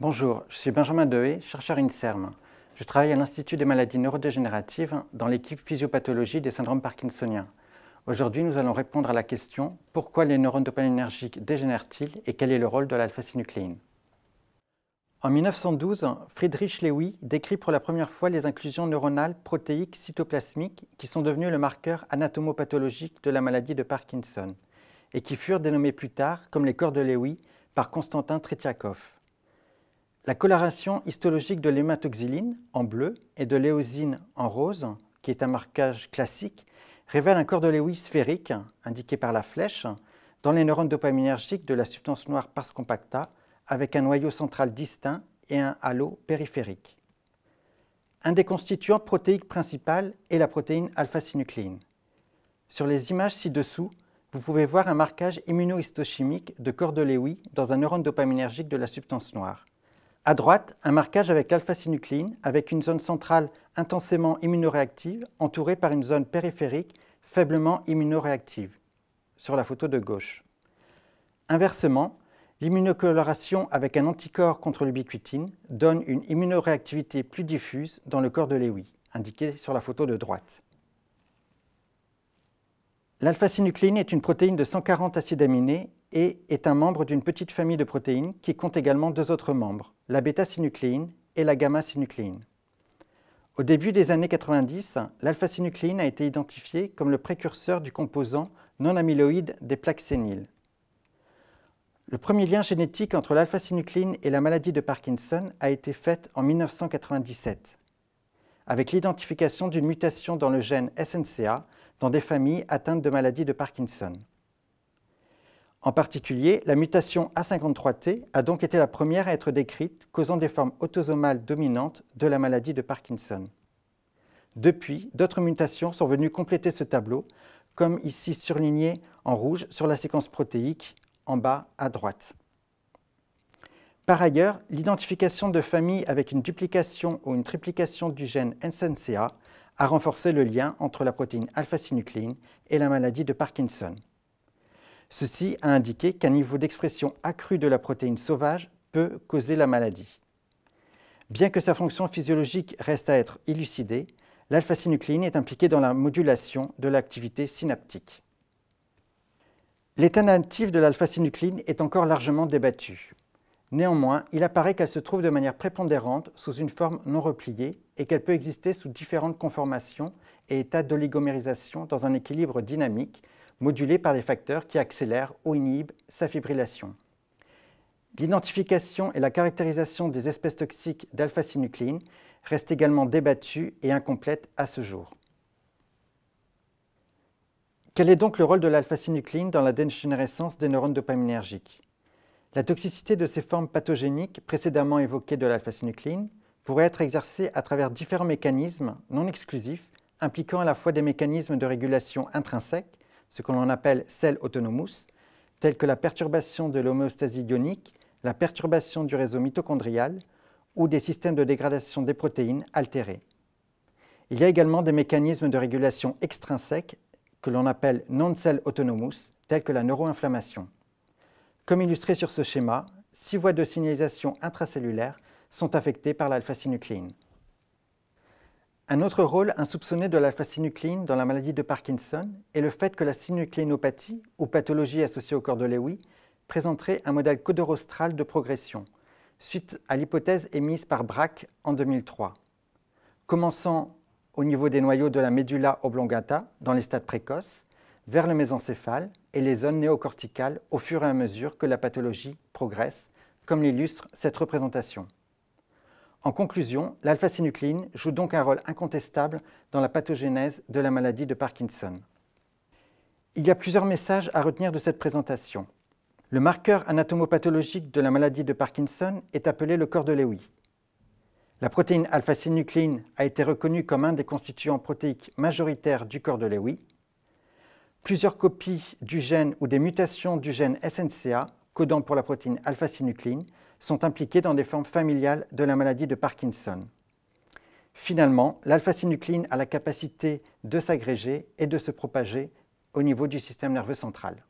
Bonjour, je suis Benjamin Dehé, chercheur INSERM. Je travaille à l'Institut des maladies neurodégénératives dans l'équipe physiopathologie des syndromes parkinsoniens. Aujourd'hui, nous allons répondre à la question « Pourquoi les neurones dopaminergiques dégénèrent-ils et quel est le rôle de l'alpha-synucléine ?» En 1912, Friedrich Lewy décrit pour la première fois les inclusions neuronales protéiques cytoplasmiques qui sont devenues le marqueur anatomopathologique de la maladie de Parkinson et qui furent dénommées plus tard, comme les corps de Lewy, par Konstantin Tretiakov. La coloration histologique de l'hématoxyline, en bleu, et de l'éosine, en rose, qui est un marquage classique, révèle un corps de Lewy sphérique, indiqué par la flèche, dans les neurones dopaminergiques de la substance noire pars compacta, avec un noyau central distinct et un halo périphérique. Un des constituants protéiques principaux est la protéine alpha-synucléine. Sur les images ci-dessous, vous pouvez voir un marquage immunohistochimique de corps de Lewy dans un neurone dopaminergique de la substance noire. À droite, un marquage avec l'alpha-synucléine, avec une zone centrale intensément immunoréactive, entourée par une zone périphérique faiblement immunoréactive, sur la photo de gauche. Inversement, l'immunocoloration avec un anticorps contre l'ubiquitine donne une immunoréactivité plus diffuse dans le corps de Lewy, indiqué sur la photo de droite. L'alpha-synucléine est une protéine de 140 acides aminés et est un membre d'une petite famille de protéines qui compte également deux autres membres, la bêta-synucléine et la gamma-synucléine. Au début des années 90, l'alpha-synucléine a été identifiée comme le précurseur du composant non amyloïde des plaques séniles. Le premier lien génétique entre l'alpha-synucléine et la maladie de Parkinson a été fait en 1997, avec l'identification d'une mutation dans le gène SNCA dans des familles atteintes de maladie de Parkinson. En particulier, la mutation A53T a donc été la première à être décrite, causant des formes autosomales dominantes de la maladie de Parkinson. Depuis, d'autres mutations sont venues compléter ce tableau, comme ici surligné en rouge sur la séquence protéique en bas à droite. Par ailleurs, l'identification de familles avec une duplication ou une triplication du gène SNCA a renforcé le lien entre la protéine alpha-synucléine et la maladie de Parkinson. Ceci a indiqué qu'un niveau d'expression accru de la protéine sauvage peut causer la maladie. Bien que sa fonction physiologique reste à être élucidée, l'alpha-synucléine est impliquée dans la modulation de l'activité synaptique. L'état natif de l'alpha-synucléine est encore largement débattu. Néanmoins, il apparaît qu'elle se trouve de manière prépondérante sous une forme non repliée et qu'elle peut exister sous différentes conformations et états d'oligomérisation dans un équilibre dynamique modulé par des facteurs qui accélèrent ou inhibent sa fibrillation. L'identification et la caractérisation des espèces toxiques d'alpha-synucléine restent également débattues et incomplètes à ce jour. Quel est donc le rôle de l'alpha-synucléine dans la dégénérescence des neurones dopaminergiques ? La toxicité de ces formes pathogéniques précédemment évoquées de l'alpha-synucléine pourrait être exercée à travers différents mécanismes non exclusifs impliquant à la fois des mécanismes de régulation intrinsèques, ce que l'on appelle cell autonomous, tels que la perturbation de l'homéostasie ionique, la perturbation du réseau mitochondrial ou des systèmes de dégradation des protéines altérés. Il y a également des mécanismes de régulation extrinsèques que l'on appelle non-cell autonomous, tels que la neuroinflammation. Comme illustré sur ce schéma, 6 voies de signalisation intracellulaire sont affectées par l'alpha-synucléine. Un autre rôle insoupçonné de l'alpha-synucléine dans la maladie de Parkinson est le fait que la synucléinopathie, ou pathologie associée au corps de Lewy, présenterait un modèle codorostral de progression, suite à l'hypothèse émise par Braak en 2003. Commençant au niveau des noyaux de la médulla oblongata, dans les stades précoces, vers le mésencéphale et les zones néocorticales au fur et à mesure que la pathologie progresse, comme l'illustre cette représentation. En conclusion, l'alpha-synucléine joue donc un rôle incontestable dans la pathogénèse de la maladie de Parkinson. Il y a plusieurs messages à retenir de cette présentation. Le marqueur anatomopathologique de la maladie de Parkinson est appelé le corps de Lewy. La protéine alpha-synucléine a été reconnue comme un des constituants protéiques majoritaires du corps de Lewy. Plusieurs copies du gène ou des mutations du gène SNCA, codant pour la protéine alpha-synucléine, sont impliquées dans des formes familiales de la maladie de Parkinson. Finalement, l'alpha-synucléine a la capacité de s'agréger et de se propager au niveau du système nerveux central.